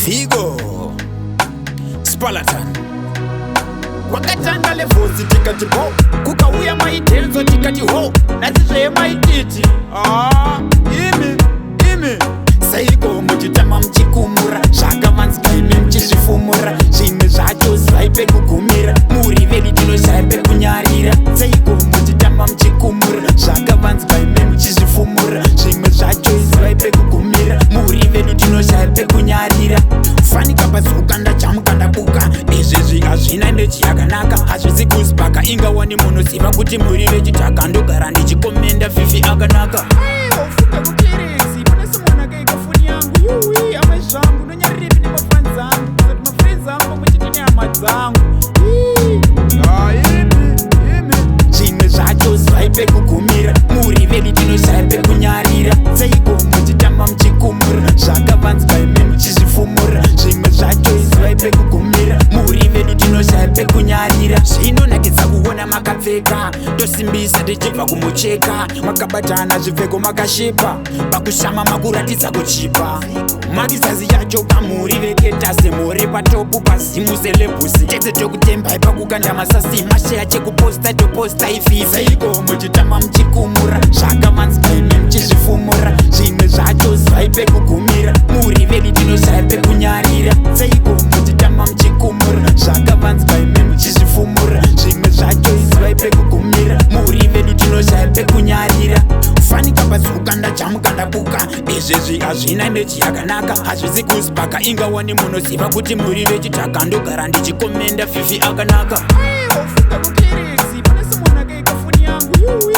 Figo Spalatan wakatanga levozi tikati bo kukauya maitenzo tikati ho nasizve maititi imi saiko muchitama muchikumura zvakavanzika imi muchizvifumura zvimwe zvacho zivai pekugumira muri vedu tinoshaya pekunyarira saiko muchitama muchikumura zvakavanzika imi muchizvifumura zvimwe zvacho zivai pekugumira muri vedu tinoshaya pekunyarira fanika pasi kukanda chamukanda buka izvezvi hazvina ndechi yakanaka hazvisi kusipaka ingawani munoziva kuti muri vechitaka ndogara ndichikomenda fifi akanaka ufunga kukerezi munesimona kaikafuni yangu yuwi amai zvangu nonyarirepi nemafani zangu zati mafriends angu pamwechete nehama dzangu zvimwe zvacho zivai pekugumira muri vedu tinoshaya pekunyarira seiko muchitamba muchikumura zvakavanzika imi muchizvifumura zvimwe zvacho zivai pekugumira muri vedu tinoshaya pekunyarira zvinonakidza kuona makapfeka tosimbisa tichibva kumucheka makabatana zvipfeko makashipa pakushama makuratidza kuchipa makizazi yacho kamuri veketa semuri patopu pazimu selebhusi tedze tokutembai pakukanda masasi masheya chekuposta toposta ififi seiko muchitamba muchikumura zvakavanzika imi muchizvifumura zvimwe zvacho zivai pekugumira muri vedu tinoshaya pekunyarira seiko muchitamba muchikumura zvakavanzika imi muchizvifumura zvimwe zvacho zivai pekugumira muri vedu tinoshaya pekunyarira fanika pasi kukanda chamukanda buka izvezvi hazvina ndechi yakanaka hazvisi kusipaka ingawani munoziva kuti muri vechitaka ndogara ndichikomenda fifi akanaka ufunga kukerezi pane simona kaikafuni yangu